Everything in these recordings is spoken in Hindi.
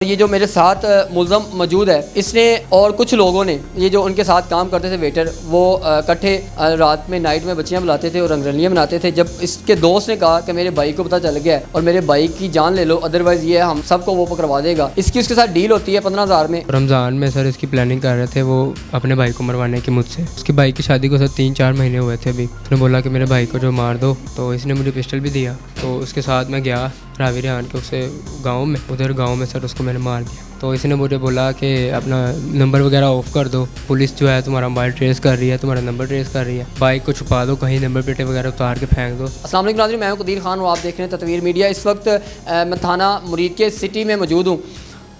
ये जो मेरे साथ मुल्ज़म मौजूद है, इसने और कुछ लोगों ने, ये जो उनके साथ काम करते थे वेटर, वो इकट्ठे रात में नाइट में बच्चियां बुलाते थे और रंगरलियाँ बनाते थे। जब इसके दोस्त ने कहा कि मेरे भाई को पता चल गया है और मेरे भाई की जान ले लो, अदरवाइज़ ये हम सबको वो पकड़वा देगा। इसकी उसके साथ डील होती है 15,000 में। रमज़ान में सर इसकी प्लानिंग कर रहे थे वो अपने भाई को मरवाने की मुझसे। उसके भाई की शादी को सर 3-4 महीने हुए थे अभी। उसने बोला कि मेरे भाई को जो मार दो, तो इसने मुझे पिस्टल भी दिया। तो उसके साथ मैं गया रावी रेहान के उसे गाँव में, उधर गाँव में सर उसको मैंने मार दिया। तो इसने मुझे बोला कि अपना नंबर वगैरह ऑफ कर दो, पुलिस जो है तुम्हारा मोबाइल ट्रेस कर रही है, तुम्हारा नंबर ट्रेस कर रही है, बाइक को छुपा दो, कहीं नंबर प्लेटें वगैरह उतार के फेंक दो। अस्सलाम वालेकुम नाज़रीन, मैं हूं कदीर खान और आप देख रहे हैं ततवीर मीडिया। इस वक्त मैं थाना मुरीद के सिटी में मौजूद हूं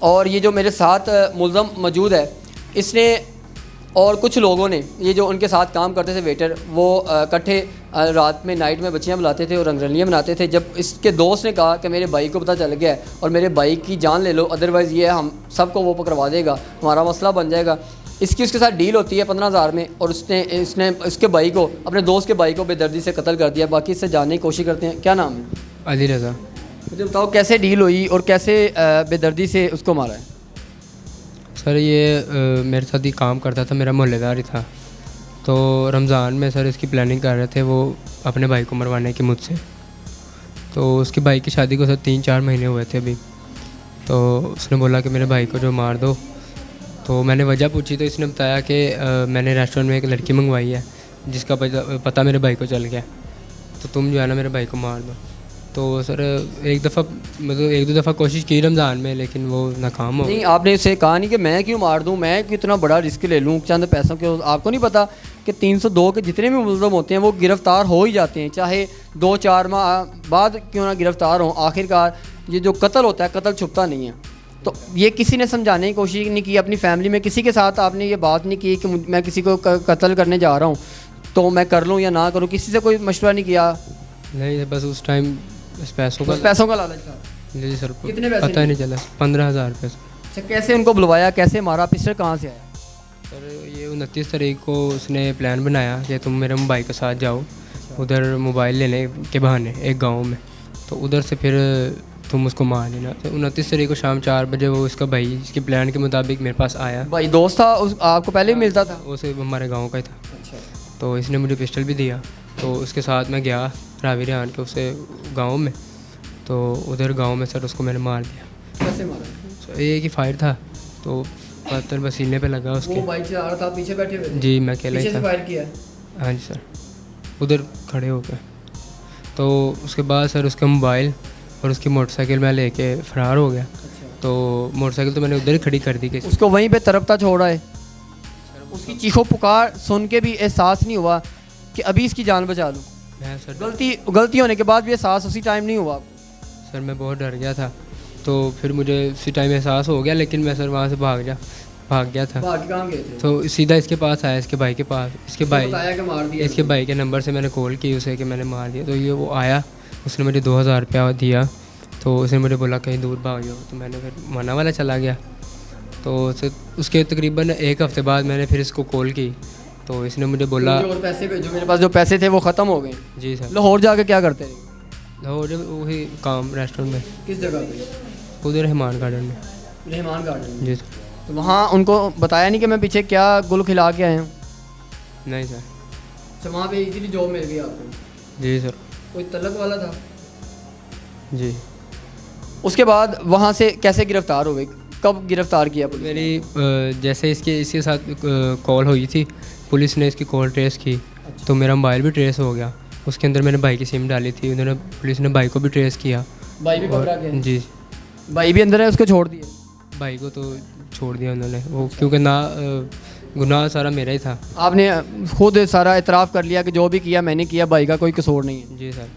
और ये जो मेरे साथ मुल्ज़म मौजूद है, इसने और कुछ लोगों ने, ये जो उनके साथ काम करते थे वेटर, वो इकट्ठे रात में नाइट में बच्चियां बुलाते थे और रंगरलियाँ बनाते थे। जब इसके दोस्त ने कहा कि मेरे भाई को पता चल गया है और मेरे भाई की जान ले लो, अदरवाइज़ ये हम सबको वो पकड़वा देगा, हमारा मसला बन जाएगा। इसकी उसके साथ डील होती है 15,000 में और इसने इसके भाई को, अपने दोस्त के भाई को बेदर्दी से कत्ल कर दिया। बाकी इससे जानने की कोशिश करते हैं। क्या नाम है? अली रज़ा। मुझे बताओ कैसे डील हुई और कैसे बेदर्दी से उसको मारा है? सर ये मेरे साथ ही काम करता था, मेरा मोहल्लेदार ही था। तो रमज़ान में सर इसकी प्लानिंग कर रहे थे वो अपने भाई को मरवाने की मुझसे। तो उसके भाई की शादी को सर 3-4 महीने हुए थे अभी। तो उसने बोला कि मेरे भाई को जो मार दो। तो मैंने वजह पूछी तो इसने बताया कि मैंने रेस्टोरेंट में एक लड़की मंगवाई है जिसका पता मेरे भाई को चल गया, तो तुम जो है ना मेरे भाई को मार दो। तो सर एक दफ़ा मतलब 1-2 दफ़ा कोशिश की रमज़ान में, लेकिन वो नाकाम हो। नहीं, आपने इससे कहा नहीं कि मैं क्यों मार दूं, मैं क्यों इतना बड़ा रिस्क ले लूं चंद पैसों के? आपको नहीं पता कि 302 के जितने भी मुलज़म होते हैं वो गिरफ़्तार हो ही जाते हैं, चाहे 2-4 माह बाद क्यों ना गिरफ़्तार हों। आखिरकार ये जो कत्ल होता है, कत्ल छुपता नहीं है। तो ये किसी ने समझाने की कोशिश नहीं की अपनी फैमिली में? किसी के साथ आपने ये बात नहीं की कि मैं किसी को कत्ल करने जा रहा हूँ तो मैं कर लूँ या ना करूँ? किसी से कोई मशवरा नहीं किया? नहीं, बस उस टाइम पैसों का लालच था। जी सर, कितने पैसे? पता ही नहीं चला। 15,000 रुपये। अच्छा, कैसे उनको बुलवाया, कैसे मारा, पिस्टल कहाँ से आया? सर ये 29 तारीख को उसने प्लान बनाया कि तुम मेरे भाई के साथ जाओ उधर मोबाइल लेने के बहाने एक गांव में, तो उधर से फिर तुम उसको मार लेना। तो 29 तारीख को शाम 4 बजे वो इसका भाई इसके प्लान के मुताबिक मेरे पास आया। भाई दोस्त था आपको पहले भी मिलता था? उसे हमारे गाँव का ही था। अच्छा। तो इसने मुझे पिस्टल भी दिया। तो उसके साथ मैं गया रावी रेहान के उसे गाँव में, तो उधर गांव में सर उसको मैंने मार दिया। कैसे मारा? सर ये कि फायर था तो पत्थर पसीने पे लगा उसके। वो बाइक चला रहा था, पीछे बैठे हुए थे? जी मैं अकेला ही पीछे से था। फायर किया? हाँ जी सर, उधर खड़े हो गए। तो उसके बाद सर उसका मोबाइल और उसकी मोटरसाइकिल मैं लेके फ़रार हो गया। अच्छा। तो मोटरसाइकिल तो मैंने उधर ही खड़ी कर दी कि उसको वहीं पे तरपता छोड़ा है। उसकी चीखों पुकार सुन के भी एहसास नहीं हुआ कि अभी इसकी जान बचा लूँ? मैं सर गलती होने के बाद भी एहसास उसी टाइम नहीं हुआ? सर मैं बहुत डर गया था। तो फिर मुझे उसी टाइम एहसास हो गया, लेकिन मैं सर वहाँ से भाग गया था। भाग कहाँ गए थे? तो सीधा इसके पास आया, इसके भाई के पास। इसके बताया कि मार दिया? इसके भाई के नंबर से मैंने कॉल की उसे कि मैंने मार दिया। तो ये वो आया, उसने मुझे 2,000 रुपया दिया। तो उसने मुझे बोला कहीं दूर भाग जाओ, तो मैंने फिर मना वाला चला गया। तो उसके तकरीबन 1 हफ़्ते बाद मैंने फिर इसको कॉल की, तो इसने मुझे बोला और पैसे भेजो, मेरे पास जो पैसे थे वो ख़त्म हो गए। जी सर। लाहौर जाके क्या करते रहे? लाहौर वही काम रेस्टोरेंट में। किस जगह पे? उधर रहमान गार्डन में। रहमान गार्डन? जी सर। तो वहाँ उनको बताया नहीं कि मैं पीछे क्या गुल खिला के आया हूँ? नहीं सर। अच्छा, वहाँ पे इजीली जॉब मिल गई आपको? जी सर। कोई तलब वाला था? जी। उसके बाद वहाँ से कैसे गिरफ़्तार हो गए? कब गिरफ़्तार किया पुलिस? मेरी जैसे इसके साथ कॉल हुई थी, पुलिस ने इसकी कॉल ट्रेस की। अच्छा। तो मेरा मोबाइल भी ट्रेस हो गया। उसके अंदर मैंने भाई की सिम डाली थी, उन्होंने पुलिस ने भाई को भी ट्रेस किया। भाई भी पकड़ा गया? जी। भाई भी अंदर है, उसको छोड़ दिए? भाई को तो छोड़ दिया उन्होंने, वो क्योंकि ना गुनाह सारा मेरा ही था। आपने खुद सारा इतराफ़ कर लिया कि जो भी किया मैंने किया, भाई का कोई कसूर नहीं है? जी सर।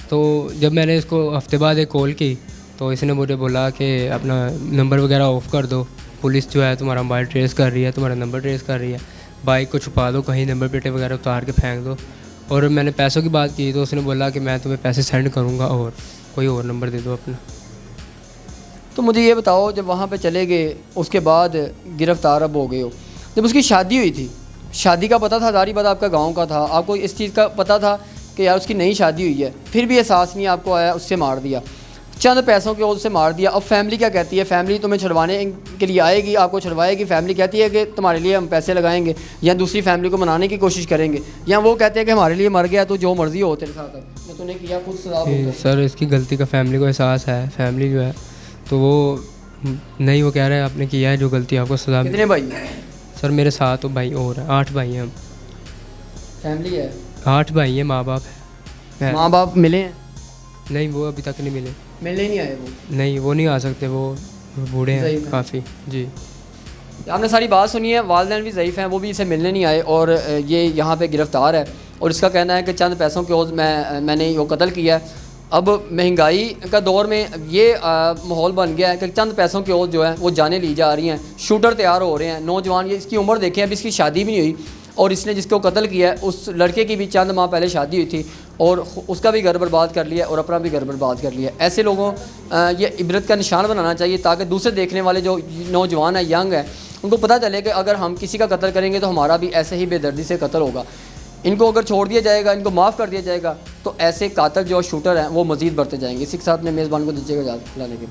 तो जब मैंने इसको हफ्ते बाद एक कॉल की, तो इसने मुझे बोला कि अपना नंबर वगैरह ऑफ़ कर दो, पुलिस जो है तुम्हारा मोबाइल ट्रेस कर रही है, तुम्हारा नंबर ट्रेस कर रही है, बाइक को छुपा दो, कहीं नंबर प्लेटें वगैरह उतार के फेंक दो। और मैंने पैसों की बात की तो उसने बोला कि मैं तुम्हें पैसे सेंड करूँगा और कोई और नंबर दे दो अपना। तो मुझे ये बताओ, जब वहाँ पे चले गए उसके बाद गिरफ़्तार अब हो गए हो, जब उसकी शादी हुई थी, शादी का पता था? दारीबाद आपका गांव का था, आपको इस चीज़ का पता था कि यार उसकी नई शादी हुई है, फिर भी एहसास नहीं आपको आया, उससे मार दिया? चंद पैसों के ओर से मार दिया। अब फैमिली क्या कहती है? फैमिली तुम्हें छुड़वाने के लिए आएगी, आपको छुड़वाएगी। फैमिली कहती है कि तुम्हारे लिए हम पैसे लगाएंगे, या दूसरी फैमिली को मनाने की कोशिश करेंगे, या वो कहते हैं कि हमारे लिए मर गया तो जो मर्जी हो तेरे साथ, मैं तूने किया खुद सजा। सर इसकी गलती का फैमिली को एहसास है, फैमिली जो है तो वो नहीं, वो कह रहे हैं आपने किया है जो गलती आपको सजा। कितने भाई? सर मेरे 7 भाई और हैं, 8 भाई हैं हम। फैमिली है? 8 भाई हैं, माँ बाप है। माँ बाप मिले हैं? नहीं, वो अभी तक नहीं मिले। मिलने नहीं आए वो? नहीं, वो नहीं आ सकते, वो बूढ़े हैं काफ़ी। जी, आपने सारी बात सुनी है। वालिदैन भी ज़ईफ़ हैं, वो भी इसे मिलने नहीं आए और ये यहाँ पे गिरफ़्तार है और इसका कहना है कि चंद पैसों के ओर मैंने वो कत्ल किया है। अब महंगाई का दौर में ये माहौल बन गया है कि चंद पैसों की ओर जो है वो जानें ली जा रही हैं, शूटर तैयार हो रहे हैं नौजवान। ये इसकी उम्र देखें, अभी इसकी शादी भी नहीं हुई और इसने जिसको कत्ल किया है उस लड़के की भी चंद माह पहले शादी हुई थी और उसका भी घर बर्बाद कर लिया और अपना भी घर बर्बाद कर लिया। ऐसे लोगों ये इबरत का निशान बनाना चाहिए ताकि दूसरे देखने वाले जो नौजवान है, यंग है, उनको पता चले कि अगर हम किसी का कत्ल करेंगे तो हमारा भी ऐसे ही बेदर्दी से कत्ल होगा। इनको अगर छोड़ दिया जाएगा, इनको माफ़ कर दिया जाएगा तो ऐसे कातिल जो शूटर हैं वो मज़ीद बढ़ते जाएंगे। इसी के साथ में मेज़बान को दीजिएगा इजाज़त लाने के बाद।